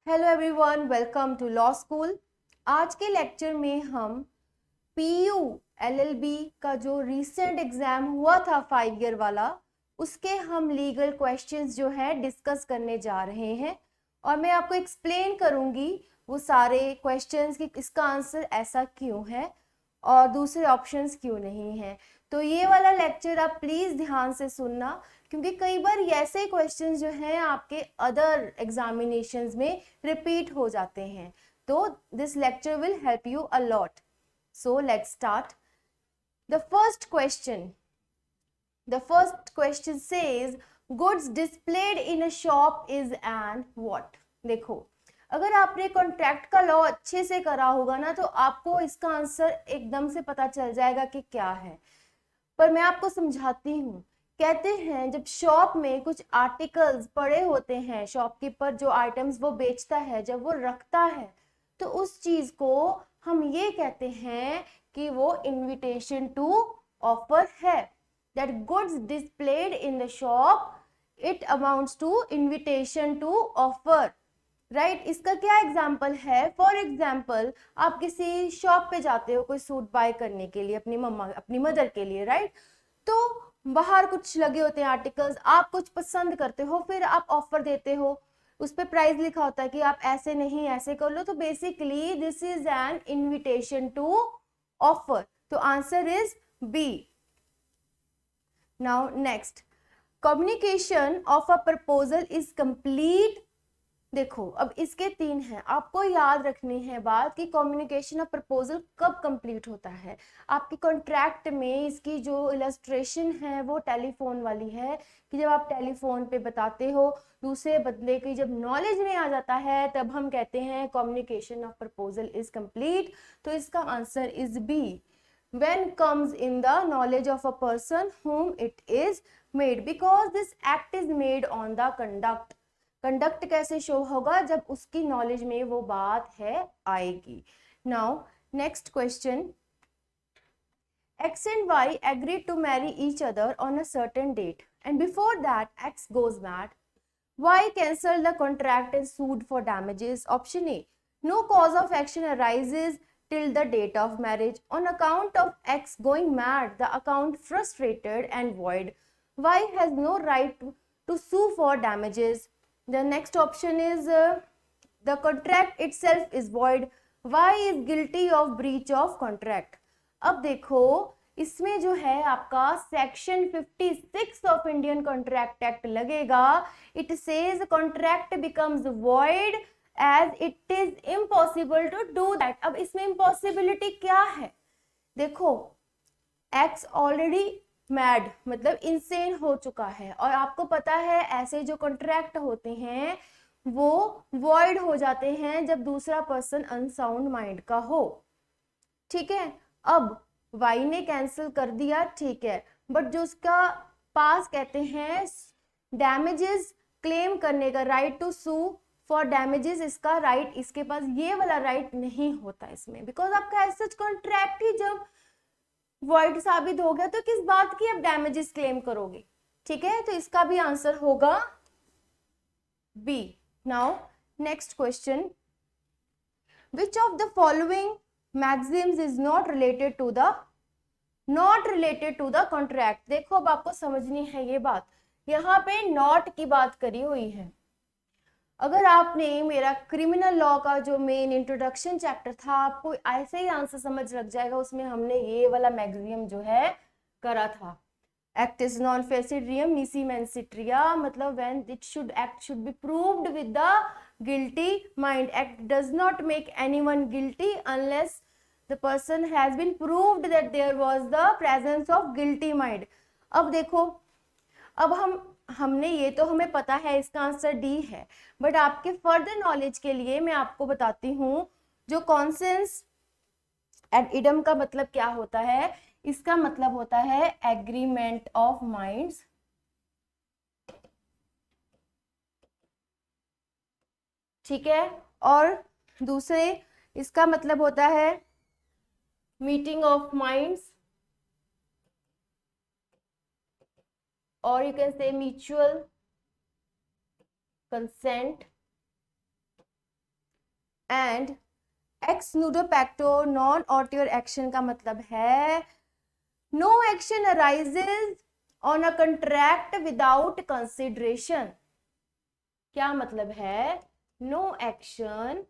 Hello everyone, welcome to law school. आज के lecture में हम पीयू एलएलबी का जो रीसेंट एग्जाम हुआ था 5 ईयर वाला, उसके हम लीगल क्वेश्चंस जो है डिस्कस करने जा रहे हैं और मैं आपको एक्सप्लेन करूंगी वो सारे क्वेश्चंस कि इसका आंसर ऐसा क्यों है और दूसरे ऑप्शंस क्यों नहीं है। तो ये वाला लेक्चर आप प्लीज ध्यान से सुनना, क्योंकि कई बार ऐसे क्वेश्चंस जो हैं आपके अदर एग्जामिनेशंस में रिपीट हो जाते हैं। तो this lecture will help you a lot. So let's start the first question. The first question says goods displayed in a shop is an what? देखो, अगर आपने कॉन्ट्रैक्ट का लॉ अच्छे से करा होगा ना, तो आपको इसका आंसर एकदम से पता चल जाएगा कि क्या है। पर मैं आपको समझाती हूँ। कहते हैं जब शॉप में कुछ आर्टिकल्स पड़े होते हैं, शॉपकीपर जो आइटम्स वो बेचता है जब वो रखता है, तो उस चीज को हम ये कहते हैं कि वो इनविटेशन टू ऑफर है। that goods displayed in the shop, it amounts to invitation to offer, right इसका क्या एग्जाम्पल है? फॉर एग्जाम्पल, आप किसी शॉप पे जाते हो कोई सूट बाय करने के लिए अपनी मम्मा अपनी मदर के लिए, राइट? तो बाहर कुछ लगे होते हैं आर्टिकल्स, आप कुछ पसंद करते हो, फिर आप ऑफर देते हो, उस पर प्राइस लिखा होता है कि आप ऐसे नहीं ऐसे कर लो। तो basically this is an invitation to offer. तो answer is B. Now next, communication of a proposal is complete। देखो, अब इसके 3 हैं, आपको याद रखनी है बात कि कम्युनिकेशन ऑफ प्रपोजल कब कंप्लीट होता है। आपके कॉन्ट्रैक्ट में इसकी जो इलस्ट्रेशन है वो टेलीफोन वाली है कि जब आप टेलीफोन पे बताते हो, दूसरे बदले की जब नॉलेज में आ जाता है, तब हम कहते हैं communication of proposal is complete. तो इसका answer is B. when comes in the knowledge of a person whom it is made, because this act is made on the conduct। Conduct कैसे शो होगा? जब उसकी नॉलेज में वो बात है आएगी। Now next question, X and Y agreed to marry each other on a certain date, and before that X goes mad. Y cancelled the contract and sued for damages. Option A, no cause of action arises till the date of marriage. On account of X going mad, the account frustrated and void. Y has no right to sue for damages. The next option is the contract itself is void. Y is guilty of breach of contract. अब देखो, इसमें जो है आपका section 56 of Indian contract act लगेगा। It says contract becomes void as it is impossible to do that. अब इसमें impossibility क्या है? देखो, एक्स ऑलरेडी मैड मतलब इनसेन हो चुका है, और आपको पता है ऐसे जो कॉन्ट्रैक्ट होते हैं वो वॉइड हो जाते हैं जब दूसरा पर्सन अनसाउंड माइंड का हो। ठीक है, अब वाई ने कैंसिल कर दिया, ठीक है, बट जो उसका पास कहते हैं डैमेजेस क्लेम करने का, right to sue for damages, इसका राइट इसके पास ये वाला राइट नहीं होता इसमें, बिकॉज आपका ऐसा कॉन्ट्रैक्ट ही जब वॉइड साबित हो गया तो किस बात की आप डैमेजेस क्लेम करोगे? ठीक है, तो इसका भी आंसर होगा B. Now next question, which of the following maxims is not related to the contract? देखो, अब आपको समझनी है ये बात, यहाँ पे नॉट की बात करी हुई है। अगर आपने मेरा क्रिमिनल लॉ का जो मेन इंट्रोडक्शन चैप्टर था, आपको ऐसे ही आंसर समझ लग जाएगा, उसमें हमने ये वाला मैक्सिम जो है करा था। एक्टिस नॉन फेसिड रियम नीसी मेंसिट्रिया, मतलब when it should act should be proved with the guilty mind. Act does not make anyone guilty unless the person has been proved that there was the presence of guilty mind। अब देखो, अब हमने ये तो हमें पता है इसका आंसर डी है, बट आपके फर्दर नॉलेज के लिए मैं आपको बताती हूँ जो कॉन्सेंस एड इडम का मतलब क्या होता है। इसका मतलब होता है एग्रीमेंट ऑफ माइंड्स, ठीक है, और दूसरे इसका मतलब होता है meeting of minds, or you can say mutual consent and ex nudo pacto non oritur action का मतलब है no action arises on a contract without consideration. क्या मतलब है? No action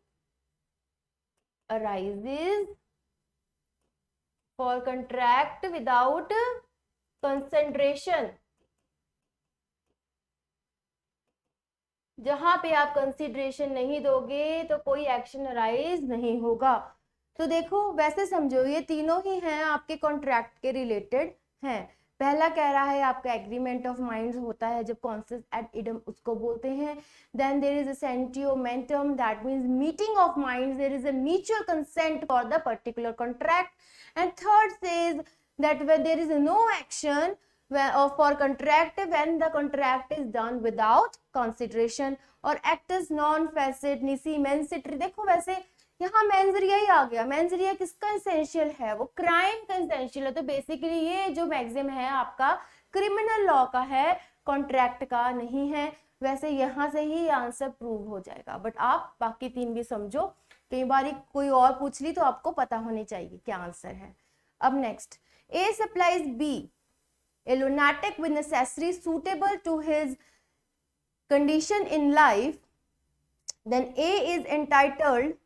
arises for contract without consideration. जहां पे आप consideration नहीं दोगे तो कोई एक्शन अराइज नहीं होगा। तो देखो वैसे समझो ये तीनों ही हैं आपके कॉन्ट्रैक्ट के रिलेटेड हैं। पहला कह रहा है आपका एग्रीमेंट ऑफ माइंड्स होता है जब कॉन्सेस एड इडम उसको बोलते हैं। Then there is a sentiomentum that means meeting of minds, there is a mutual consent for the particular contract. And third says that when there is no action for contract when the contract is done without consideration और act is non facet nisi mensitary। देखो वैसे यहाँ मेंजरिया ही आ गया। मेंजरिया किसका essential है? वो crime का essential है। तो बेसिकली ये जो मैक्सिम है आपका क्रिमिनल लॉ का है, कॉन्ट्रैक्ट का नहीं है। वैसे यहाँ से ही आंसर प्रूव हो जाएगा, बट आप बाकी तीन भी समझो। कई बार कोई और पूछ ली तो आपको पता होनी चाहिए क्या आंसर है। अब next, A supplies B a lunatic with necessaries suitable to his condition in life, then A is entitled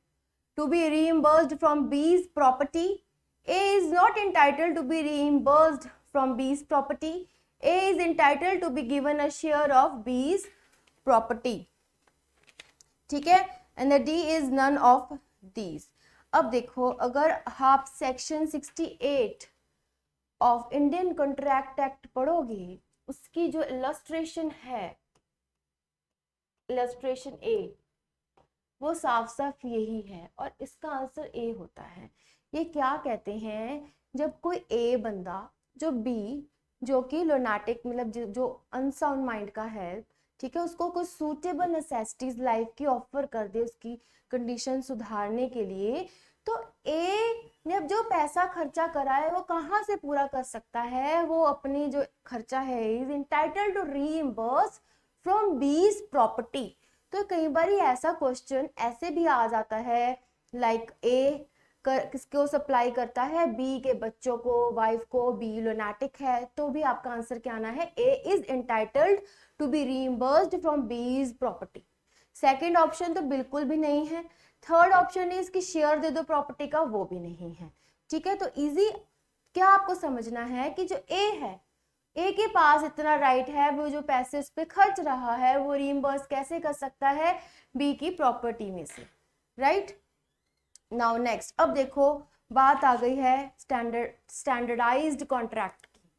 to be reimbursed from B's property. A is not entitled to be reimbursed from B's property. A is entitled to be given a share of B's property. ठीक है? And the D is none of these. अब देखो अगर आप section 68 of Indian contract act पढ़ोगे, उसकी जो illustration है, इलस्ट्रेशन ए, वो साफ साफ यही है और इसका आंसर ए होता है। ये क्या कहते हैं, जब कोई ए बंदा जो बी जो कि लोनाटिक मतलब जो अनसाउंड माइंड का है, ठीक है, उसको कोई सूटेबल नेसेसिटीज लाइफ की ऑफर कर दे उसकी कंडीशन सुधारने के लिए, तो ए ने अब जो पैसा खर्चा करा है वो कहाँ से पूरा कर सकता है? वो अपनी जो खर्चा है is entitled to reimburse from B's property. तो कई बार ऐसा क्वेश्चन ऐसे भी आ जाता है लाइक ए किसको सप्लाई करता है? बी के बच्चों को, वाइफ को, बी लोनाटिक है, तो भी आपका आंसर क्या आना है? A is entitled to be reimbursed from B's property. Second option तो बिल्कुल भी नहीं है। थर्ड ऑप्शन इज कि शेयर दे दो प्रॉपर्टी का, वो भी नहीं है। ठीक है, तो इजी क्या आपको समझना है कि जो ए है, ए के पास इतना राइट है, वो जो पैसे उस पर खर्च रहा है वो रीइंबर्स कैसे कर सकता है? बी की प्रॉपर्टी में से, राइट। नाउ नेक्स्ट, अब देखो बात आ गई है स्टैंडर्डाइज्ड कॉन्ट्रैक्ट की।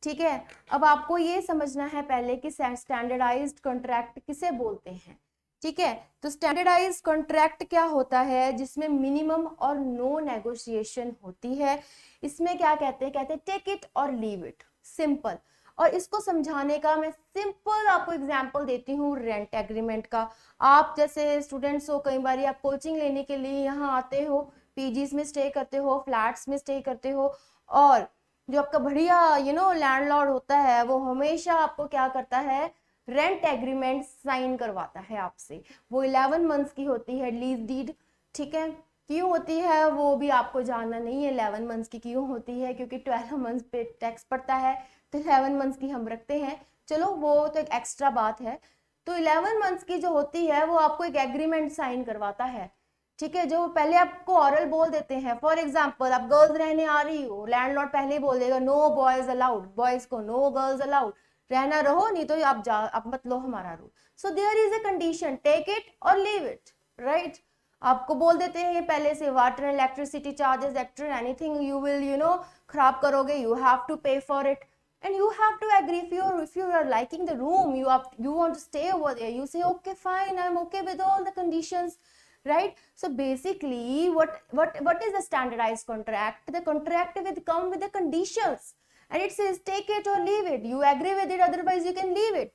ठीक है, अब आपको ये समझना है पहले कि स्टैंडर्डाइज्ड कॉन्ट्रैक्ट किसे बोलते हैं। ठीक है, तो स्टैंडर्डाइज्ड कॉन्ट्रैक्ट क्या होता है? जिसमें मिनिमम और नो नेगोशिएशन होती है। इसमें क्या कहते हैं टेक इट और लीव इट, सिंपल। और इसको समझाने का मैं सिंपल आपको एग्जांपल देती हूँ रेंट एग्रीमेंट का। आप जैसे स्टूडेंट्स हो, कई बार आप कोचिंग लेने के लिए यहाँ आते हो, पीजीज में स्टे करते हो, फ्लैट्स में स्टे करते हो, और जो आपका बढ़िया लैंडलॉर्ड होता है वो हमेशा आपको क्या करता है? रेंट एग्रीमेंट साइन करवाता है आपसे। वो 11 मंथ्स की होती है लीज डीड। ठीक है, क्यों होती है वो भी आपको जानना नहीं है 11 मंथ्स की क्यों होती है, क्योंकि 12 मंथ्स पे टैक्स पड़ता है, तो 11 मंथ्स की हम रखते हैं। चलो वो तो एक एक्स्ट्रा बात है। तो 11 मंथ्स की जो होती है वो आपको एक एग्रीमेंट साइन करवाता है। ठीक है, जो पहले आपको ऑरल बोल देते हैं। फॉर एग्जाम्पल आप गर्ल्स रहने आ रही हो, लैंडलॉर्ड पहले ही बोल देगा नो बॉयज अलाउड, बॉयज को नो, गर्ल्स अलाउड, रहना रहो नहीं तो आप मत लो हमारा rule. So there is a condition, take it और लीव इट, राइट। आपको बोल देते हैं ये पहले से, water and electricity charges extra anything you will खराब करोगे, you have to pay for it and you have to agree. If you are liking the room, you want to stay over there, you say okay fine, I'm okay with all the conditions, right? So basically what is the standardized contract? The contract come with the conditions, and it says take it or leave it. You agree with it, otherwise you can leave it,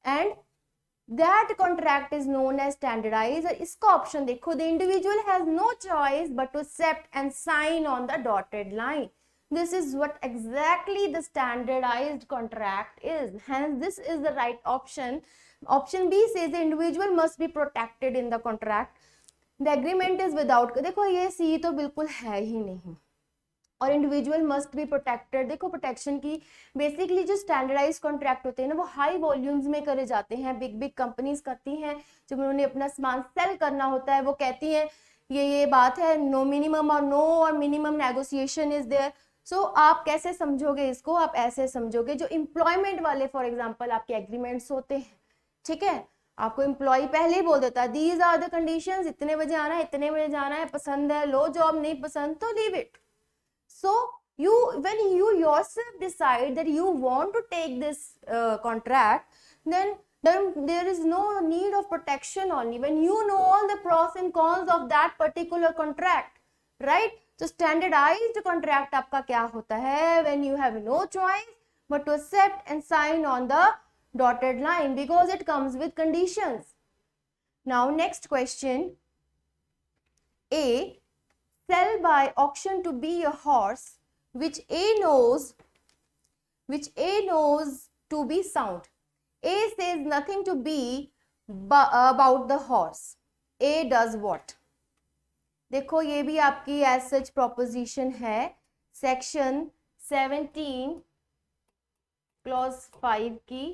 and that contract is known as standardized. और इसका option देखो, the individual has no choice but to accept and sign on the dotted line. This is what exactly the standardized contract is. Hence this is the right option. Option B says the individual must be protected in the contract. The agreement is without, देखो ये सी तो बिल्कुल है ही नहीं। और individual must be protected, देखो protection की basically जो स्टैंडर्डाइज कॉन्ट्रैक्ट होते हैं ना वो हाई वॉल्यूम्स में करे जाते हैं, बिग बिग कंपनीज करती हैं, जब उन्होंने अपना सामान सेल करना होता है वो कहती हैं ये बात है, नो मिनिमम और नो और मिनिमम नेगोशिएशन इज देयर। सो आप कैसे समझोगे इसको, आप ऐसे समझोगे जो एम्प्लॉयमेंट वाले फॉर एग्जाम्पल आपके एग्रीमेंट्स होते हैं, ठीक है, आपको एम्प्लॉय पहले ही बोल देता है दीज आर द कंडीशंस, इतने बजे आना है, इतने बजे जाना है, पसंद है लो जॉब, नहीं पसंद तो leave it. So when you yourself decide that you want to take this contract, then there is no need of protection only when you know all the pros and cons of that particular contract, right? So standardized contract आपका क्या होता है, when you have no choice but to accept and sign on the dotted line because it comes with conditions. Now next question, A, sell by auction to be a horse which A knows to be sound. A says nothing to be about the horse. A does what? देखो ये भी आपकी as such proposition है, section 17 clause 5 की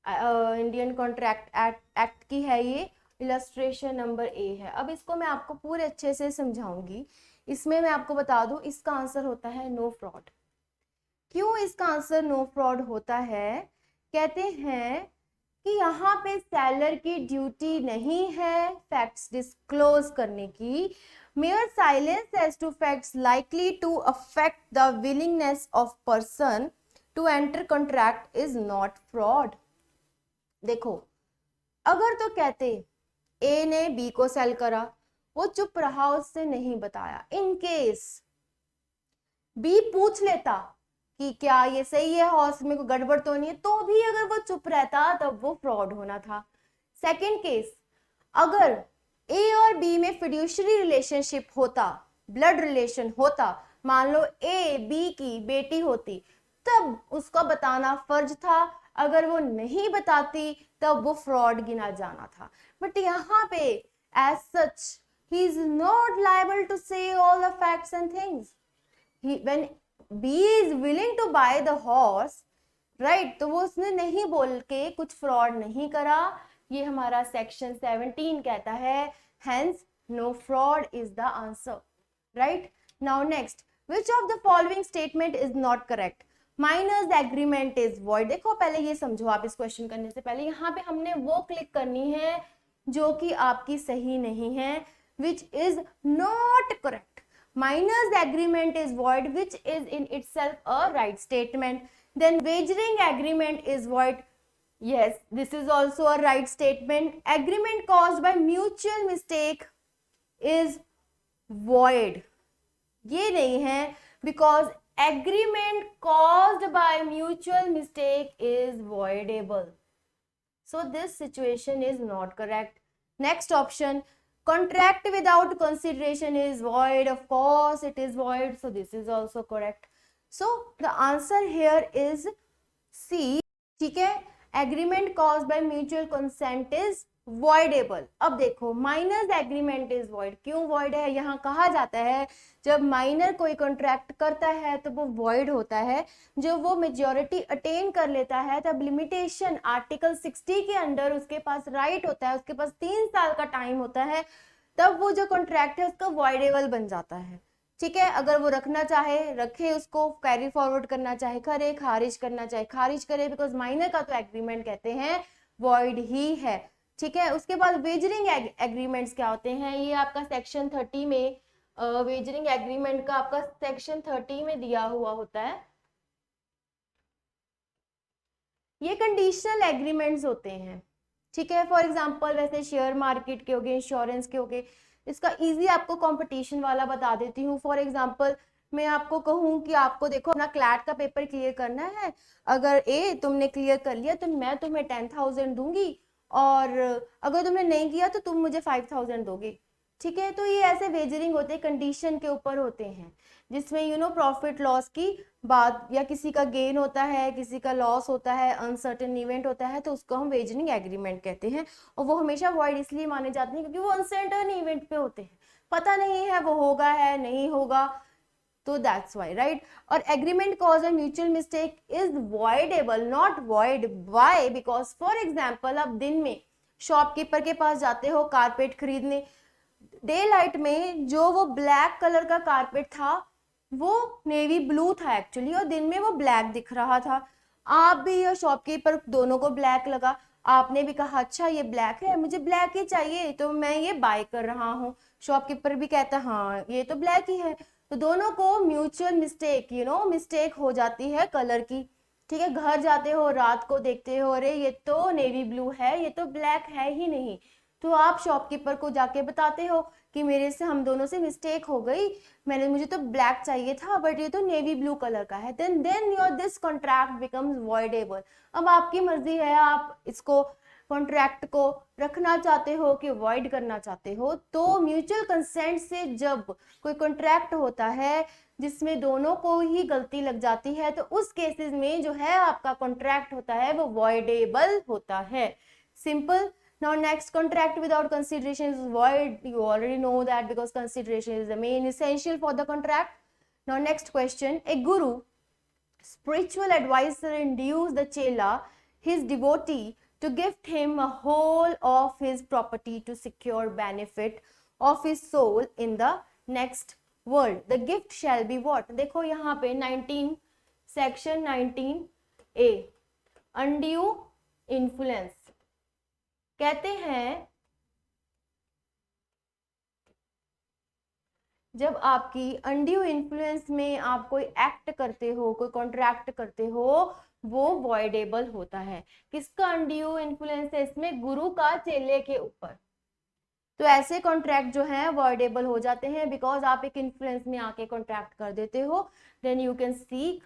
Indian contract act की है ये, illustration number A है। अब इसको मैं आपको पूरे अच्छे से समझाऊंगी। इसमें मैं आपको बता दूं इसका आंसर होता है नो फ्रॉड। क्यों इसका आंसर नो फ्रॉड होता है? कहते हैं कि यहाँ पे सेलर की ड्यूटी नहीं है फैक्ट्स डिस्क्लोज करने की। Mere silence as to facts likely to affect the willingness of person to enter contract is not fraud. देखो अगर तो कहते ए ने बी को सेल करा, वो चुप रहा, उससे नहीं बताया, इन केस बी पूछ लेता कि क्या ये सही है हॉर्स में कोई गड़बड़ तो नहीं है, तो भी अगर वो चुप रहता तब वो फ्रॉड होना था। सेकंड केस, अगर ए और बी में फिड्यूशरी रिलेशनशिप होता, ब्लड रिलेशन होता, मान लो ए बी की बेटी होती, तब उसका बताना फर्ज था, अगर वो नहीं बताती तब वो फ्रॉड गिना जाना था। बट यहाँ पे as such he is not liable to say all the facts and things. When B is willing to buy the horse, right, तो वो उसने नहीं बोल के कुछ फ्रॉड नहीं करा, ये हमारा सेक्शन 17 कहता है, hence no fraud is the answer, right? Now next, which of the following statement is not correct? Minus the agreement is void. देखो पहले ये समझो, आप इस क्वेश्चन करने से पहले यहाँ पे हमने वो क्लिक करनी है जो कि आपकी सही नहीं है, which is not correct. Minus the agreement is void, which is in itself a right statement. Then wagering agreement is void. Yes, this is also a right statement. Agreement caused by mutual mistake is void. ये नहीं है, because agreement caused by mutual mistake is voidable. So this situation is not correct. Next option, contract without consideration is void. Of course it is void, so this is also correct. So the answer here is C. ठीक है, agreement caused by mutual consent is voidable. अब देखो minor agreement is void, क्यों void है? यहाँ कहा जाता है जब माइनर कोई कॉन्ट्रैक्ट करता है तो वो void होता है, जब वो मेजॉरिटी अटेन कर लेता है तब लिमिटेशन आर्टिकल 60 के अंडर उसके पास राइट होता है, उसके पास 3 साल का टाइम होता है, तब वो जो कॉन्ट्रैक्ट है उसका voidable बन जाता है। ठीक है, अगर वो रखना चाहे रखे, उसको कैरी फॉरवर्ड करना चाहे करे, खारिज करना चाहे खारिज करे, बिकॉज माइनर का तो एग्रीमेंट कहते हैं void ही है। ठीक है, उसके बाद वेजरिंग एग्रीमेंट्स क्या होते हैं? ये आपका सेक्शन 30 में, वेजरिंग एग्रीमेंट का आपका सेक्शन 30 में दिया हुआ होता है। ये कंडीशनल एग्रीमेंट्स होते हैं। ठीक है, फॉर एग्जांपल वैसे शेयर मार्केट के हो गए, इंश्योरेंस के हो गए, इसका इजी आपको कंपटीशन वाला बता देती हूँ। फॉर एग्जांपल मैं आपको कहूँ कि आपको देखो अपना क्लैट का पेपर क्लियर करना है, अगर ए तुमने क्लियर कर लिया तो मैं तुम्हें 10,000 दूंगी, और अगर तुमने नहीं किया तो तुम मुझे 5,000 दोगे। ठीक है, तो ये ऐसे वेजरिंग होते हैं, कंडीशन के ऊपर होते हैं, जिसमें प्रॉफिट लॉस की बात, या किसी का गेन होता है, किसी का लॉस होता है, अनसर्टेन इवेंट होता है, तो उसको हम वेजरिंग एग्रीमेंट कहते हैं। और वो हमेशा वॉइड इसलिए माने जाते हैं क्योंकि वो अनसर्टेन इवेंट पे होते हैं, पता नहीं है वो होगा है नहीं होगा, तो दैट्स वाई, राइट। और agreement cause a mutual mistake is voidable, not void. Why? Because for example, आप दिन में शॉपकीपर के पास जाते हो कारपेट खरीदने, डे लाइट में जो वो ब्लैक कलर का कारपेट था वो नेवी ब्लू था एक्चुअली, और दिन में वो ब्लैक दिख रहा था। आप भी और शॉपकीपर दोनों को ब्लैक लगा, आपने भी कहा अच्छा ये ब्लैक है, मुझे ब्लैक ही चाहिए, तो मैं ये बाय कर रहा हूँ। शॉपकीपर भी कहता हाँ ये तो ब्लैक ही है, तो दोनों को म्यूचुअल मिस्टेक मिस्टेक हो जाती है कलर की। ठीक है, घर जाते हो रात को देखते हो अरे ये तो नेवी ब्लू है, ये तो ब्लैक है ही नहीं, तो आप शॉपकीपर को जाके बताते हो कि मेरे से हम दोनों से मिस्टेक हो गई, मुझे तो ब्लैक चाहिए था बट ये तो नेवी ब्लू कलर का है, then your this contract becomes voidable. अब आपकी मर्जी है, आप इसको कॉन्ट्रैक्ट को रखना चाहते हो कि वॉइड करना चाहते हो। तो म्यूचुअल कंसेंट से जब कोई कॉन्ट्रैक्ट होता है जिसमें दोनों को ही गलती लग जाती है, तो उस केसेस में जो है आपका कॉन्ट्रैक्ट होता है वो वॉइडेबल होता है। Simple. Now next, contract without consideration is void. You already know that because consideration is the main essential for the contract. Now next question, a guru, spiritual advisor, induced the chela, his devotee, to gift him a whole of his property to secure benefit of his soul in the next world. The gift shall be what? देखो यहाँ पे 19 section 19A, undue influence कहते हैं जब आपकी undue influence में आप कोई एक्ट करते हो, कोई कॉन्ट्रैक्ट करते हो, वो वॉइडेबल होता है। किसका अनड्यू इन्फ्लुएंस है इसमें? गुरु का चेले के ऊपर। तो ऐसे कॉन्ट्रैक्ट जो है वॉइडेबल हो जाते हैं बिकॉज आप एक इन्फ्लुएंस में आके कॉन्ट्रैक्ट कर देते हो। Then you can seek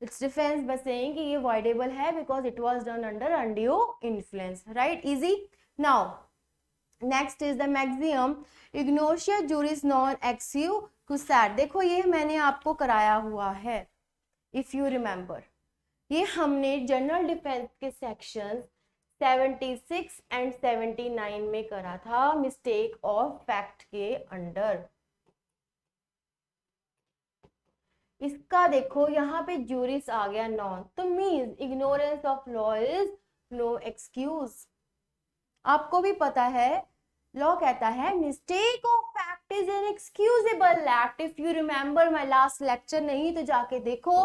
its defence by saying कि ये वॉइडेबल है because it was done under undue influence, right. Easy. Now next is the maxim इग्नोशिया जुरिस नॉन एक्सक्यूसेट। देखो ये मैंने आपको कराया हुआ है, इफ यू रिमेंबर, ये हमने जनरल डिफेंस के सेक्शन 76 एंड 79 में करा था, मिस्टेक ऑफ फैक्ट के अंडर। इसका देखो यहाँ पे जूरिस आ गया नॉन, तो means ignorance of law is no excuse. आपको भी पता है लॉ कहता है mistake of fact is an excusable act. If you remember my last lecture, नहीं तो जाके देखो,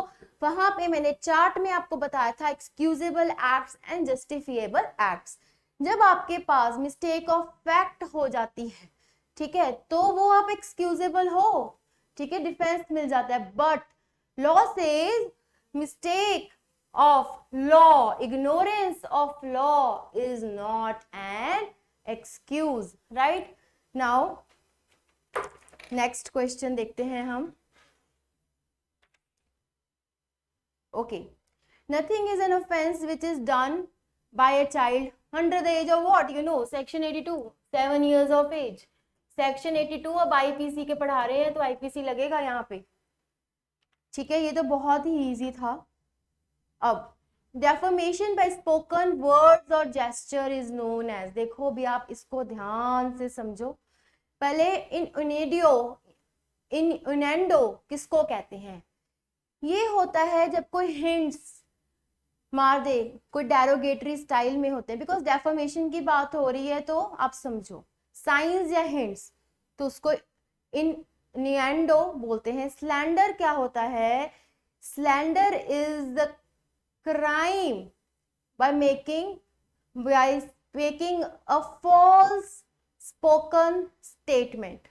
वहां पे मैंने चार्ट में आपको बताया था excusable acts and justifiable acts. जब आपके पास मिस्टेक ऑफ फैक्ट हो जाती है, ठीक है, तो वो आप एक्सक्यूजेबल हो, ठीक है, डिफेंस मिल जाता है। But law says mistake of law, ignorance of law is not an excuse, right? Now next question देखते हैं हम। Okay, nothing is an offense which is done by a child under the age of what? Section 82, 7 years of age. Section 82 अब IPC के पढ़ा रहे हैं तो IPC लगेगा यहाँ पे, ठीक है। ये तो बहुत ही इजी था। अब डेफर्मेशन बाय स्पोकन वर्ड्स और जेस्चर इज नोन एज, देखो भी आप इसको ध्यान से समझो। पहले इनेंडो किसको कहते हैं? ये होता है जब कोई हिंट्स मार दे, कोई डेरोगेटरी स्टाइल में होते हैं, बिकॉज डेफर्मेशन की बात हो रही है तो आप समझो साइंस या हिंट्स, तो उसको इनेंडो बोलते हैं। स्लैंडर क्या होता है? Slander is the crime by making a false spoken statement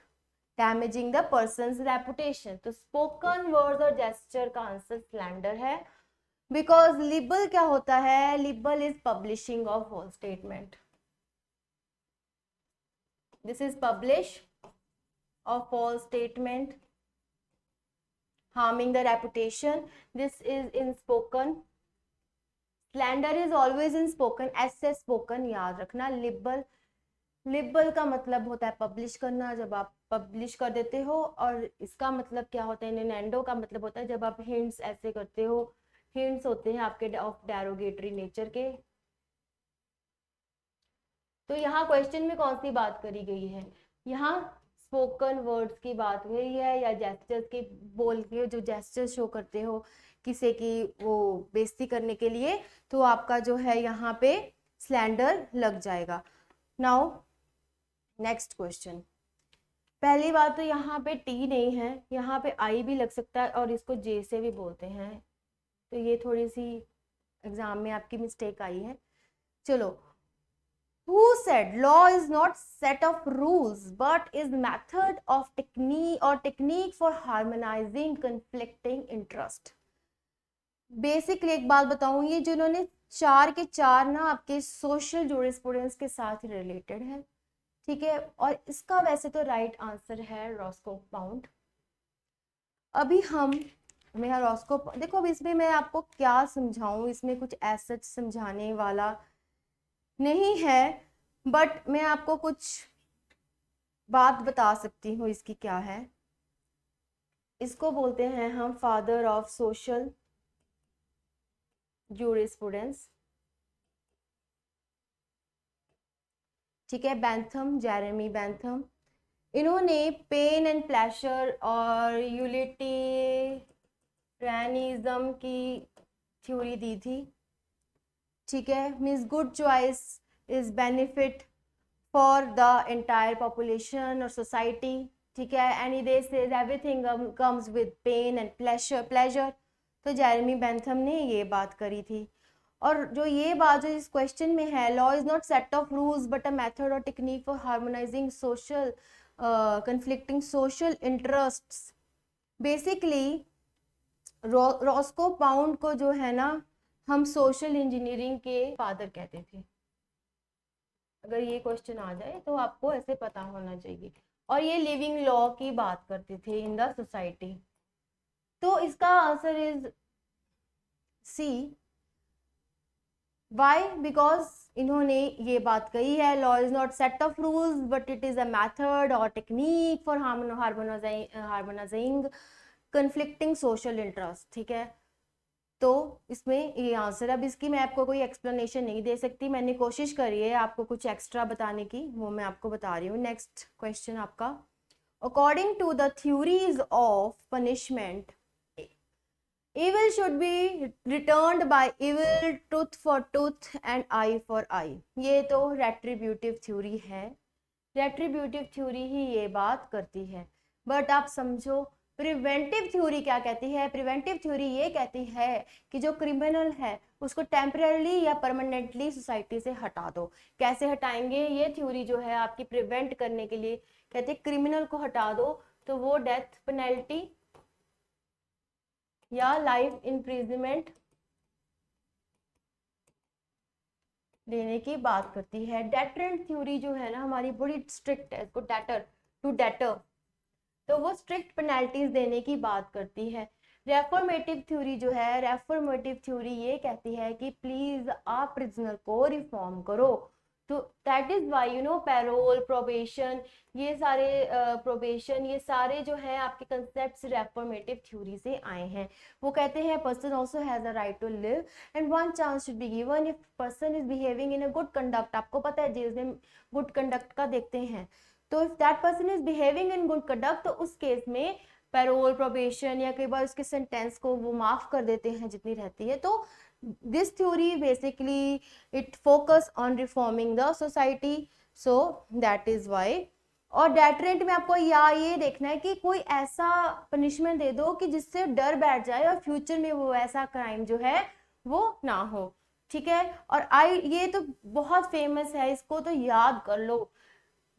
damaging the person's reputation। तो spoken words और gesture का आंसर slander है, because libel क्या होता है? libel is publishing of false statement। this is publish of false statement harming the reputation। this is in spoken। Slander is always in spoken, ऐसे spoken याद रखना। Label label का मतलब होता है पब्लिश करना, जब आप पब्लिश कर देते हो, और इसका मतलब क्या होता है, इनेंडो का मतलब होता है जब आप हिंट्स ऐसे करते हो, हिंट्स होते हैं आपके ऑफ डेरोगेटरी नेचर के। तो यहाँ क्वेश्चन में कौन सी बात करी गई है, यहाँ स्पोकन वर्ड्स की बात हुई है या जेस्चर्स की, बोल के जो जेस्चर्स शो करते हो किसी की वो बेइज्जती करने के लिए, तो आपका जो है यहाँ पे स्लैंडर लग जाएगा। Now next question. पहली बात तो यहाँ पे टी नहीं है, यहाँ पे आई भी लग सकता है और इसको जे से भी बोलते हैं, तो ये थोड़ी सी एग्जाम में आपकी मिस्टेक आई है। चलो, who said law is not set of rules but is method of technique for harmonizing conflicting interest। Basically एक बात बताऊं, ये जिन्होंने चार के चार ना आपके सोशल जूरिस्प्रूडेंस के साथ रिलेटेड है, ठीक है, और इसका वैसे तो राइट आंसर है रॉस्को पाउंड। अभी हम मेरा रॉस्को देखो, अब इसमें मैं आपको क्या समझाऊं, इसमें कुछ ऐसा समझाने वाला नहीं है, बट मैं आपको कुछ बात बता सकती हूँ इसकी क्या है। इसको बोलते हैं हम फादर ऑफ सोशल जूरिस्प्रूडेंस, ठीक है, बेंथम, जेरेमी बेंथम। इन्होंने पेन एंड प्लेजर और यूटिलिटेरियनिज्म की थ्योरी दी थी, ठीक है, means good choice is benefit for the entire population और सोसाइटी, ठीक है, and they says everything comes with pain and pleasure. तो जेरेमी बेंथम ने ये बात करी थी। और जो ये बात जो इस क्वेश्चन में है, law is not set of rules but a method और technique for harmonising social conflicting social interests। Basically Roscoe Pound को जो है ना हम सोशल इंजीनियरिंग के फादर कहते थे। अगर ये क्वेश्चन आ जाए तो आपको ऐसे पता होना चाहिए। और ये लिविंग लॉ की बात करते थे इन द सोसाइटी। तो इसका answer is C. Why? Because इन्होंने ये बात कही है, law is not set of rules but it is a method और technique for harmonising conflicting social interest, ठीक है। तो इसमें ये आंसर। अब इसकी मैं आपको कोई एक्सप्लेनेशन नहीं दे सकती, मैंने कोशिश करी है आपको कुछ एक्स्ट्रा बताने की, वो मैं आपको बता रही हूँ। नेक्स्ट क्वेश्चन आपका, according to the theories of punishment, evil should be returned by evil, tooth for tooth and eye for eye। ये तो रेट्रीब्यूटिव थ्योरी है, रेट्रीब्यूटिव थ्योरी ही ये बात करती है। बट आप समझो प्रिवेंटिव थ्योरी क्या कहती है। प्रिवेंटिव थ्योरी ये कहती है कि जो क्रिमिनल है उसको टेम्परेली या परमानेंटली सोसाइटी से हटा दो। कैसे हटाएंगे? ये थ्योरी जो है आपकी प्रिवेंट करने के लिए कहते हैं क्रिमिनल को हटा दो तो वो डेथ पेनल्टी या लाइफ इम्प्रिजनमेंट देने की बात करती है। डेटरेंट थ्योरी जो है ना हमारी बड़ी स्ट्रिक्ट है, इसको डेटर तो वो स्ट्रिक्ट पेनल्टीज देने की बात करती है। रेफॉर्मेटिव थ्योरी जो है, रेफॉर्मेटिव थ्योरी ये कहती है कि प्लीज आप प्रिजनर को रिफॉर्म करो। तो that is why you know parole, probation, ये सारे प्रोबेशन, ये सारे जो है आपके कंसेप्ट रेफॉर्मेटिव थ्योरी से आए हैं। वो कहते हैं person also has a right to live and one chance should be given if person is behaving in a good conduct. आपको पता है जेल्स में गुड कंडक्ट का देखते हैं, तो if that person is behaving in good conduct तो उस केस में पैरोल, प्रोबेशन या कई बार उसके सेंटेंस को वो माफ कर देते हैं जितनी रहती है। तो this theory basically it focus on reforming the society, so that is why. और डेटरेंट में आपको या ये देखना है कि कोई ऐसा पनिशमेंट दे दो कि जिससे डर बैठ जाए और फ्यूचर में वो ऐसा क्राइम जो है वो ना हो, ठीक है। और आई ये तो बहुत फेमस है, इसको तो याद कर लो।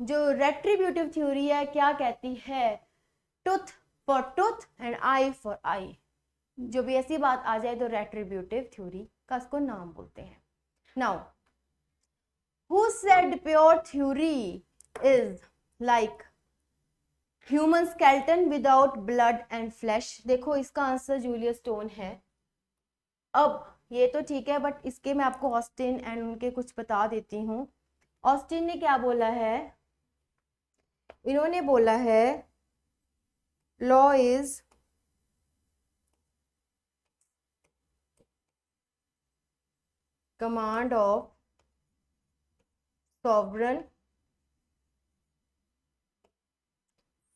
जो रेट्रीब्यूटिव थ्योरी है क्या कहती है? Tooth for tooth and I for I. जो भी ऐसी बात आ जाए तो रेट्रीब्यूटिव थ्योरी का इसको नाम बोलते हैं। Now who said pure theory is like human skeleton without blood and flash. देखो इसका आंसर जूलियस स्टोन है। अब ये तो ठीक है, बट इसके मैं आपको ऑस्टिन एंड उनके कुछ बता देती हूँ। ऑस्टिन ने क्या बोला है, इन्होंने बोला है law is command of sovereign.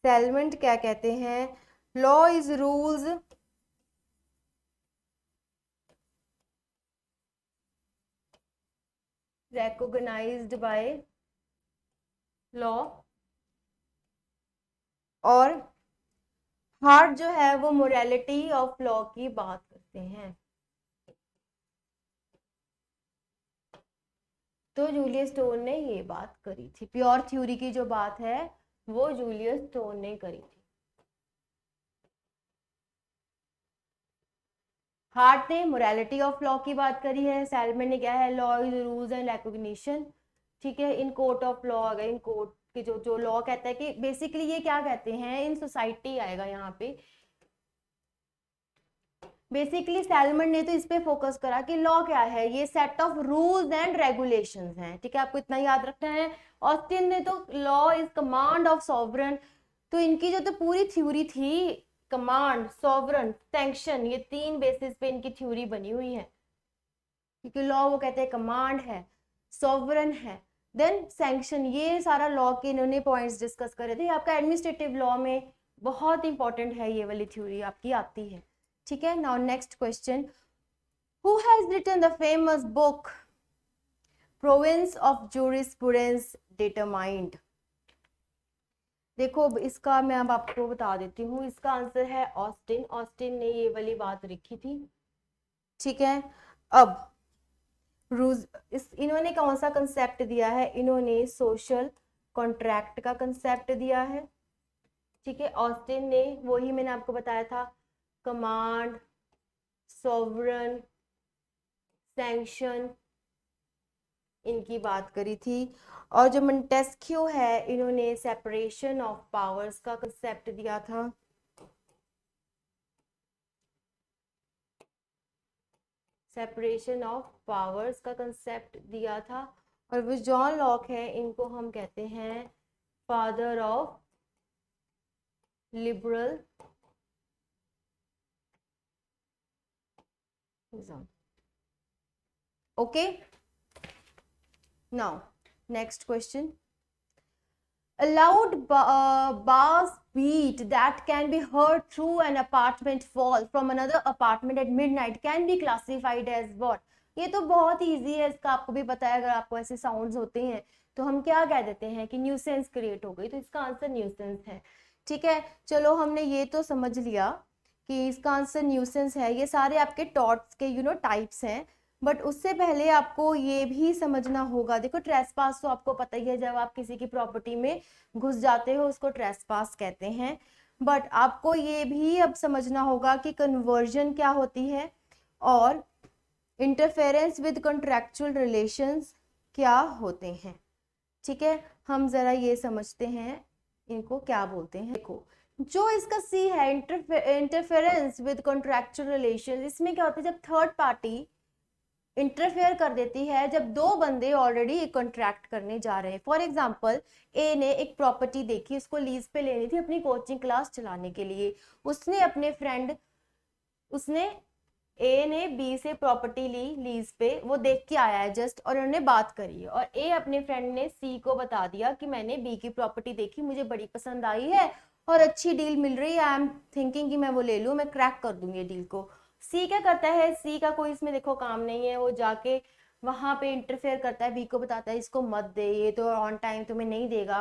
Salmond क्या कहते हैं, law is rules recognized by law, और हार्ट जो है वो मोरालिटी ऑफ लॉ की बात करते हैं। तो जूलियस स्टोन ने ये बात करी थी, प्योर थ्योरी की जो बात है वो जूलियस स्टोन ने करी थी। हार्ट ने मोरालिटी ऑफ लॉ की बात करी है, सैलमन ने क्या है, law is rules and recognition. ठीक है, इन कोर्ट ऑफ लॉ आ गए, इन कोर्ट के जो जो लॉ कहता है कि बेसिकली ये क्या कहते हैं, इन सोसाइटी आएगा यहाँ पे। बेसिकली सैलमन ने तो इस पे फोकस करा कि लॉ क्या है, ये set of rules and regulations हैं। ठीक है, आपको इतना याद रखना है। ऑस्टिन ने तो law is command of sovereign, तो इनकी जो तो पूरी थ्योरी थी, कमांड, सॉवरन, सैंक्शन, ये तीन बेसिस पे इनकी थ्योरी बनी हुई है। क्योंकि लॉ वो कहते हैं कमांड है, सॉवरन है, देन सैंक्शन, ये सारा लॉ के इन्होंने पॉइंट्स डिस्कस करे थे। आपका एडमिनिस्ट्रेटिव लॉ में बहुत इंपॉर्टेंट है, ये वाली थ्योरी आपकी आती है। ठीक है, now next question, who has written the famous book Province of Jurisprudence Determined. देखो इसका मैं अब आपको बता देती हूँ, इसका आंसर है ऑस्टिन। ऑस्टिन ने ये वाली बात लिखी थी। ठीक है, अब इन्होंने कौन सा कंसेप्ट दिया है, इन्होंने सोशल कॉन्ट्रैक्ट का कंसेप्ट दिया है। ठीक है, ऑस्टिन ने वही मैंने आपको बताया था, कमांड, सॉवरन, सैंक्शन, इनकी बात करी थी। और जो मोंटेस्क्यू है, इन्होंने सेपरेशन ऑफ पावर्स का कंसेप्ट दिया था। सेपरेशन ऑफ पावर्स का कंसेप्ट दिया था। और वो जॉन लॉक है, इनको हम कहते हैं father of liberal okay. Now next question, a loud bass beat that can be heard through an apartment wall from another apartment at midnight can be classified as what। ये तो बहुत easy है, इसका आपको भी पता है। अगर आपको ऐसे साउंड्स होते हैं तो हम क्या कह देते हैं कि न्यूसेंस क्रिएट हो गई, तो इसका आंसर न्यूसेंस है। ठीक है, चलो हमने ये तो समझ लिया कि इसका आंसर न्यूसेंस है। ये सारे आपके टॉर्ट्स के टाइप्स हैं, बट उससे पहले आपको ये भी समझना होगा। देखो ट्रेसपास तो आपको पता ही है, जब आप किसी की प्रॉपर्टी में घुस जाते हो उसको ट्रेसपास कहते हैं। बट आपको ये भी अब समझना होगा कि कन्वर्जन क्या होती है और इंटरफेरेंस विद कॉन्ट्रैक्चुअल रिलेशंस क्या होते हैं। ठीक है, हम जरा ये समझते हैं इनको क्या बोलते हैं। देखो जो इसका सी है, इंटरफेरेंस विद कॉन्ट्रैक्चुअल रिलेशन, इसमें क्या होता है, जब थर्ड पार्टी इंटरफेयर कर देती है, जब दो बंदे ऑलरेडी एक कॉन्ट्रैक्ट करने जा रहे हैं। फॉर एग्जांपल ए ने एक प्रॉपर्टी देखी, उसको लीज पे लेनी थी अपनी कोचिंग क्लास चलाने के लिए। उसने ए ने बी से प्रॉपर्टी ली लीज पे, वो देख के आया है जस्ट, और उन्होंने बात करी है। और ए अपने फ्रेंड ने सी को बता दिया कि मैंने बी की प्रॉपर्टी देखी, मुझे बड़ी पसंद आई है और अच्छी डील मिल रही है, आई एम थिंकिंग कि मैं वो ले लूँ, मैं क्रैक कर दूंगी डील को। सी क्या करता है, सी का कोई इसमें देखो काम नहीं है, वो जाके वहां पे इंटरफेयर करता है, बी को बताता है इसको मत दे, ये तो ऑन टाइम तुम्हें नहीं देगा,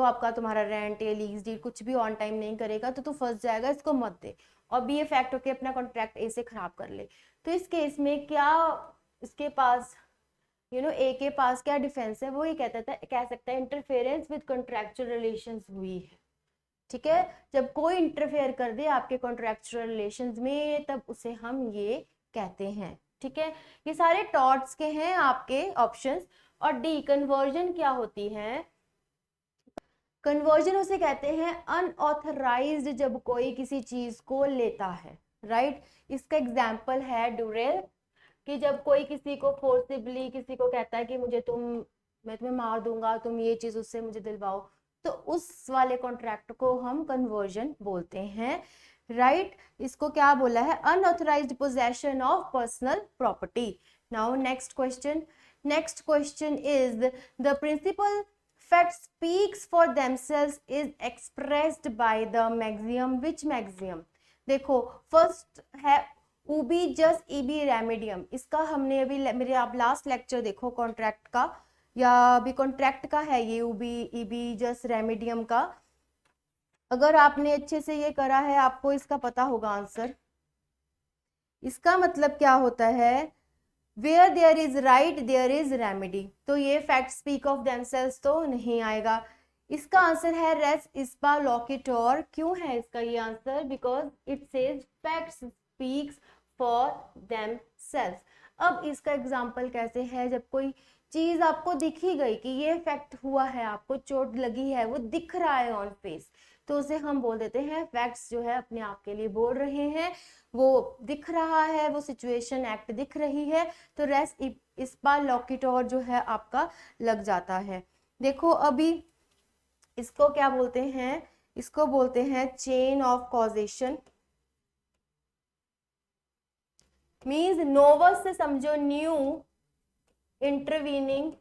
आपका तुम्हारा रेंट या लीज डीड कुछ भी ऑन टाइम नहीं करेगा तो तू फंस जाएगा, इसको मत दे। और बी इफेक्ट होके अपना कॉन्ट्रैक्ट ए से खराब कर ले। तो इस केस में क्या इसके पास ए के पास क्या डिफेंस है, वो ये कह सकता है इंटरफेरेंस विद कॉन्ट्रैक्चुअल रिलेशंस हुई है। ठीक है, जब कोई इंटरफेयर कर दे आपके कॉन्ट्रैक्चुअल रिलेशंस में, तब उसे हम ये कहते हैं। ठीक है, ये सारे टॉर्ट्स के हैं आपके ऑप्शंस। और डी कन्वर्जन क्या होती है, कन्वर्जन उसे कहते हैं अनऑथराइज्ड, जब कोई किसी चीज को लेता है। राइट, इसका एग्जाम्पल है ड्यूरेल, कि जब कोई किसी को फोर्सिबली किसी को कहता है कि मुझे तुम मैं तुम्हें मार दूंगा, तुम ये चीज उससे मुझे दिलवाओ, तो उस वाले कॉन्ट्रैक्ट को हम कन्वर्जन बोलते हैं, राइट। इसको क्या बोला है, unauthorised possession of personal property. Now next question is the principle fact speaks for themselves is expressed by the maxim, which maxim? देखो फर्स्ट है ubi jus ibi remedium, इसका हमने अभी मेरे आप लास्ट लेक्चर देखो कॉन्ट्रैक्ट का, या अभी कॉन्ट्रैक्ट का है ये ubi ibi jus remedium का, अगर आपने अच्छे से ये करा है आपको इसका पता होगा आंसर। इसका मतलब क्या होता है, where there is right there is remedy, तो ये फैक्ट स्पीक ऑफ देमसेल्व्स तो नहीं आएगा। इसका आंसर है रेस इस्पा लॉकिटोर। क्यों है इसका ये answer, because it says facts speaks for themselves. अब इसका एग्जाम्पल कैसे है, जब कोई चीज आपको दिखी गई कि ये फैक्ट हुआ है, आपको चोट लगी है, वो दिख रहा है ऑन फेस, तो उसे हम बोल देते हैं फैक्ट्स जो है अपने आप के लिए बोल रहे हैं, वो दिख रहा है, वो सिचुएशन एक्ट दिख रही है, तो रेस इस्पा लॉकिटोर जो है आपका लग जाता है। देखो अभी इसको क्या बोलते हैं, इसको बोलते हैं चेन ऑफ कॉजेशन, मीन्स नोवस से समझो न्यू इंटरवीनिंग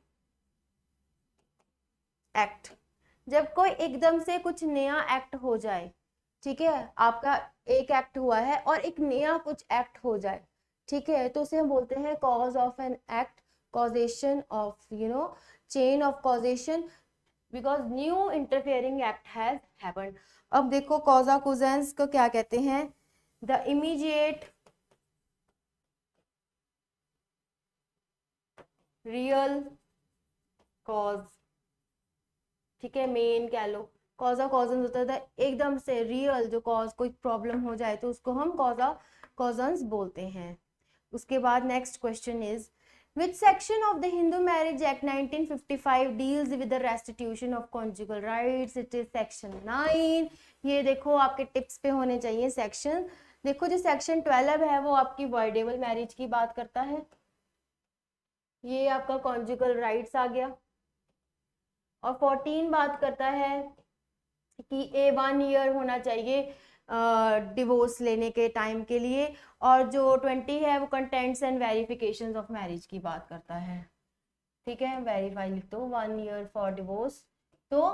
एक्ट। जब कोई एकदम से कुछ नया एक्ट हो जाए, ठीक है, आपका एक एक्ट हुआ है और एक नया कुछ एक्ट हो जाए, ठीक है, तो उसे हम बोलते हैं cause of an act, causation of chain of causation, because new interfering act has happened. अब देखो कॉजा कुजेंस को क्या कहते हैं, द इमीडिएट रियल कॉज, ठीक है, मेन कह लो, कॉजा कॉजन्स होता था एकदम से रियल, जो कॉज कोई प्रॉब्लम हो जाए तो उसको हम कॉजा कॉजन्स बोलते हैं। उसके बाद next question is which section of the Hindu Marriage Act 1955 deals with the restitution of conjugal rights? It is section 9। ये देखो आपके टिप्स पे होने चाहिए सेक्शन। देखो जो सेक्शन 12 है वो आपकी वॉइडेबल मैरिज की बात करता है, ये आपका कॉन्जुगल राइट्स आ गया, और 14 बात करता है कि ए 1 ईयर होना चाहिए डिवोर्स लेने के टाइम के लिए, और जो 20 है वो contents and verifications of marriage की बात करता है, ठीक है, वेरीफाई लिख दो 1 ईयर फॉर डिवोर्स। तो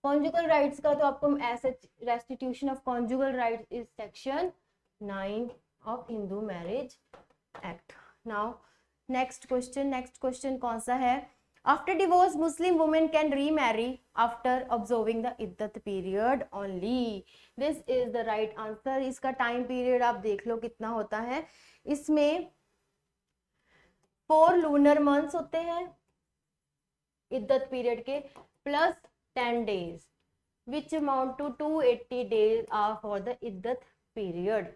कॉन्जुगल राइट्स का तो आपको ऐसे restitution of conjugal rights is section 9 of Hindu marriage act. Now next question कौन सा है, after divorce Muslim women can remarry after observing the iddat period only. This is the right answer. इसका time period आप देख लो कितना होता है, इसमें 4 लूनर मंथ्स होते हैं इद्दत पीरियड के, plus 10 days which amount to 280 days are for the iddat period.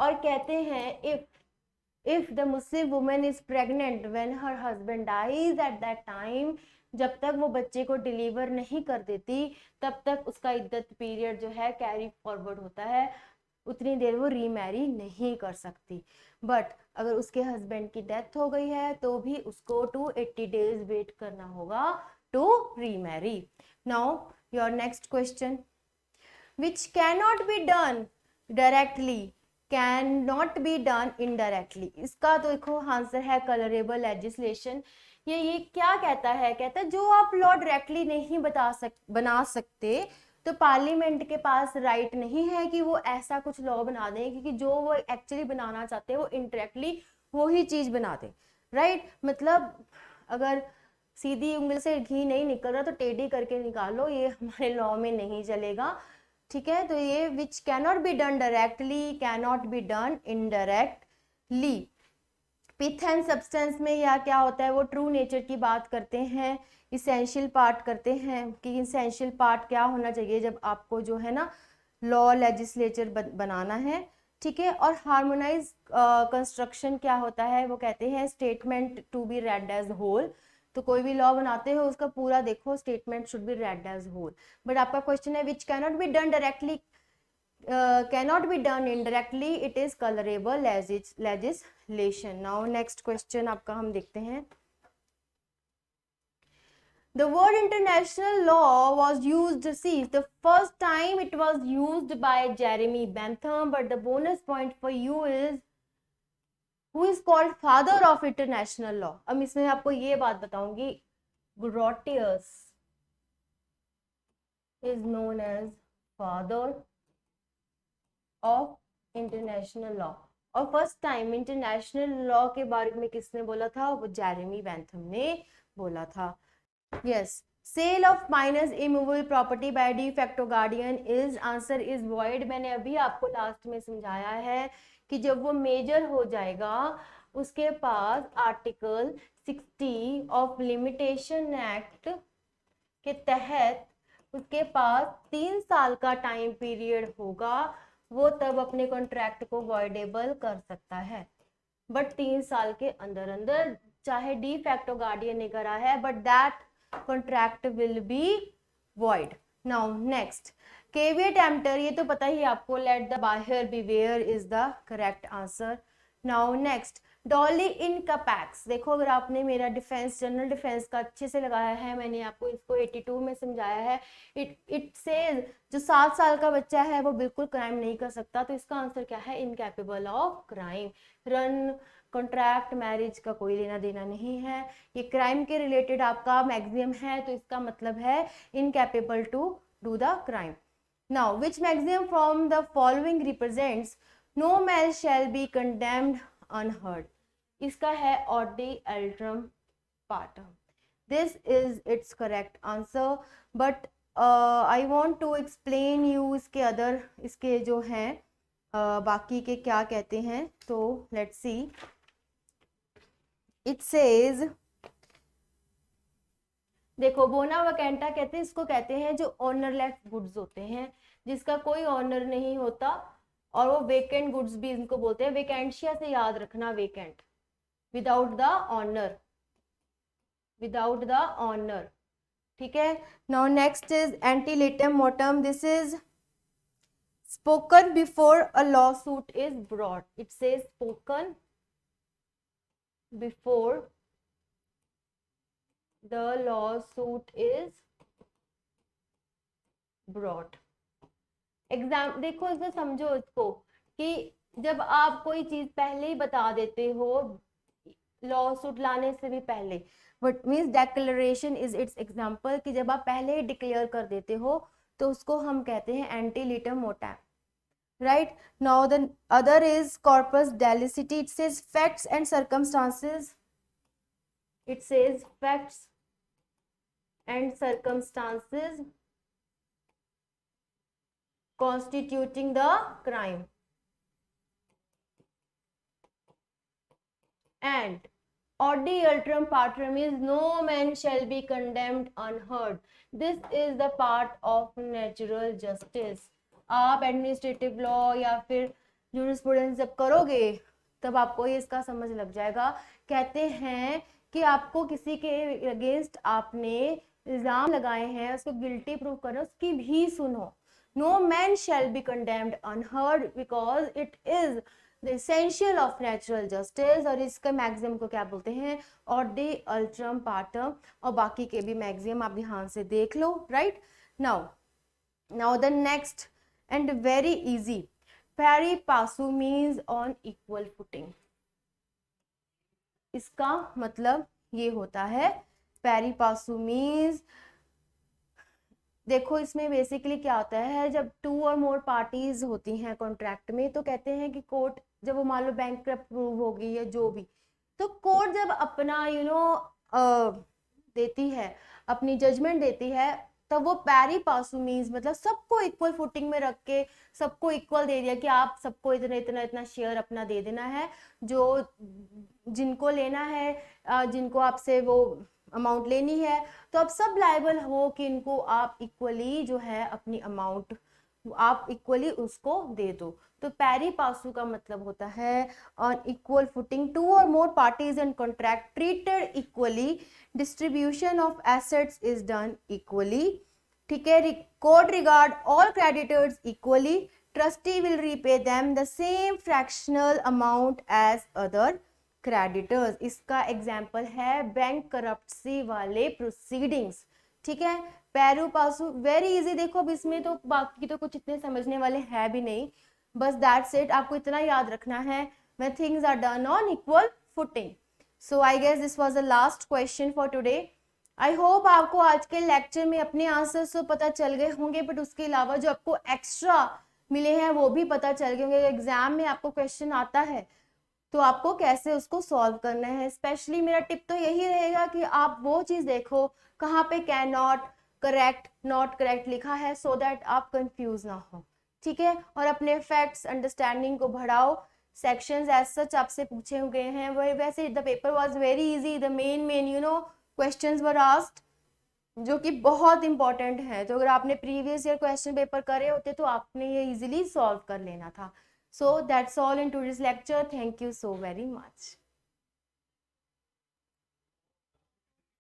और कहते हैं if the Muslim woman is pregnant when her husband dies at that time, जब तक वो बच्चे को डिलीवर नहीं कर देती तब तक उसका इद्दत पीरियड जो है कैरी फॉरवर्ड होता है, उतनी देर वो रीमैरी नहीं कर सकती। बट अगर उसके हस्बैंड की डेथ हो गई है तो भी उसको 280 days वेट करना होगा to remarry. Now your next question, which cannot be done directly cannot be done indirectly. इसका तो देखो आंसर है कलरेबल लेजिस्लेशन। ये क्या कहता है, कहता है जो आप लॉ डायरेक्टली नहीं बना सकते तो पार्लियामेंट के पास राइट नहीं है कि वो ऐसा कुछ लॉ बना दें, क्योंकि जो वो एक्चुअली बनाना चाहते हैं वो इनडायरेक्टली वो ही चीज बना दें, राइट। मतलब अगर सीधी उंगली से घी नहीं निकल रहा तो टेढ़ी करके निकालो, ये हमारे लॉ में नहीं चलेगा, ठीक है। तो ये which cannot be done directly cannot be done indirectly. Pith and substance में या क्या होता है, वो ट्रू नेचर की बात करते हैं, इसेंशियल पार्ट करते हैं कि इसेंशियल पार्ट क्या होना चाहिए जब आपको जो है ना लॉ लेजिस्लेचर बनाना है, ठीक है। और हार्मोनाइज कंस्ट्रक्शन क्या होता है, वो कहते हैं statement to be read as whole. तो कोई भी लॉ बनाते हो उसका पूरा देखो, statement should be read as whole. But आपका क्वेश्चन है which cannot be done directly cannot be done indirectly, it is colourable legislation. Now next question आपका हम देखते हैं, The word international law was used, see, the first time it was used by Jeremy Bentham, but the bonus point for you is who is called father of international law. अब इसमें आपको ये बात बताऊंगी, Grotius is known as father of international law. और first time international law के बारे में किसने बोला था? वो जेरेमी बेंथम ने बोला था. Yes. Sale of minors immovable property by de facto guardian is answer is void. मैंने अभी आपको लास्ट में समझाया है कि जब वो मेजर हो जाएगा उसके पास आर्टिकल 60 ऑफ लिमिटेशन एक्ट के तहत उसके पास 3 साल का टाइम पीरियड होगा, वो तब अपने कॉन्ट्रैक्ट को वॉइडेबल कर सकता है. बट 3 साल के अंदर अंदर, चाहे डी फैक्टो गार्डियन ने करा है, but that contract will be void. Now next, caveat emptor, ये तो पता ही आपको, let the buyer beware is the correct answer. Now next, dolly in capex. देखो अगर आपने मेरा डिफेंस, जनरल डिफेंस का अच्छे से लगाया है, मैंने आपको इसको 82 में समझाया है. इट सेज जो 7 साल का बच्चा है वो बिल्कुल क्राइम नहीं कर सकता, तो इसका आंसर क्या है? Incapable of crime. Run contract marriage का कोई लेना देना नहीं है, ये क्राइम के रिलेटेड आपका मैक्सिम है, तो इसका मतलब है incapable to do the crime. Now which maxim from the following represents no man shall be condemned unheard? इसका है audi alteram partem. This is its correct answer, but I want to explain you इसके other, इसके जो हैं बाकी के क्या कहते हैं. तो लेट्स सी. It says, देखो बोना वैकेंटा कहते हैं, इसको कहते हैं जो ऑनरलेस गुड्स होते हैं, जिसका कोई ऑनर नहीं होता, और वो वेकेंट गुड्स भी इनको बोलते हैं. वेकेंशिया से याद रखना, vacant, without the owner, without the owner. ठीक है. Now next is ante litem motam. This is spoken before a lawsuit is brought. It says spoken before the lawsuit is brought. Exam देखो, इसको समझो इसको कि जब आप कोई चीज पहले ही बता देते हो लॉ सूट लाने से भी पहले, what means declaration is it's example, कि जब आप पहले ही डिक्लेयर कर देते हो तो उसको हम कहते हैं एंटीलिटम मोटम. Right. Now the other is corpus delicti. It says facts and circumstances. It says facts and circumstances constituting the crime. And Audi ultram partem is no man shall be condemned unheard. This is the part of natural justice. आप administrative law या फिर jurisprudence जब करोगे तब आपको ये इसका समझ लग जाएगा. कहते हैं कि आपको किसी के अगेंस्ट आपने इल्जाम लगाए हैं, उसको गिल्टी प्रूव करो, उसकी भी सुनो. No man shall be condemned unheard because it is the essential of natural justice. और इसका मैक्सिम को क्या बोलते हैं? Audi alteram partem. और बाकी के भी मैक्सिम आप ध्यान से देख लो. Right. Now the next and very easy, pari passu means on equal footing. इसका मतलब ये होता है, pari passu means, देखो इसमें बेसिकली क्या होता है, जब 2 और मोर पार्टीज होती हैं कॉन्ट्रैक्ट में, तो कहते हैं कि कोर्ट जब वो मान लो बैंकक्रप्ट प्रूव होगी या जो भी, तो कोर्ट जब अपना देती है, अपनी जजमेंट देती है, तब वो पैरी पासू मीन्स मतलब सबको इक्वल फुटिंग में रख के सबको इक्वल दे दिया कि आप सबको इतना इतना इतना शेयर अपना दे देना है, जो जिनको लेना है, जिनको आपसे वो अमाउंट लेनी है, तो आप सब लायबल हो कि इनको आप इक्वली जो है अपनी अमाउंट आप इक्वली उसको दे दो. तो पैरी पासू का मतलब होता है on equal footing, 2 or more parties in contract treated equally, distribution of assets is done equally. ठीक है. Court regard all creditors equally, trustee will repay them the same fractional amount as other creditors, इसका example है bankruptcy वाले proceedings, ठीक है। Pairu Pasu very easy, देखो अब इसमें तो बाकी तो कुछ इतने समझने वाले है भी नहीं, बस दैट्स इट, आपको इतना याद रखना है, when things are done on equal footing. So I guess this was the last question for today. I hope आपको आज के लेक्चर में अपने आंसर्स तो पता चल गए होंगे, बट उसके अलावा जो आपको एक्स्ट्रा मिले हैं वो भी पता चल गए होंगे। एग्जाम में आपको क्वेश्चन आता है तो आपको कैसे उसको सॉल्व करना है। स्पेशली मेरा टिप तो यही रहेगा कि आप वो चीज देखो कहाँ पे can not, correct, not correct लिखा है, सो दैट आप कंफ्यूज ना हो, ठीक है। और अपने फैक्ट्स अंडरस्टैंडिंग को बढ़ाओ। सेक्शंस एज सच आपसे पूछे हुए हैं, वही वैसे the paper was very easy, the main you know questions were asked, जो कि बहुत इंपॉर्टेंट है। तो अगर आपने प्रीवियस ईयर क्वेश्चन पेपर करे होते तो आपने ये इजीली सॉल्व कर लेना था। So that's all in today's lecture, thank you so very much.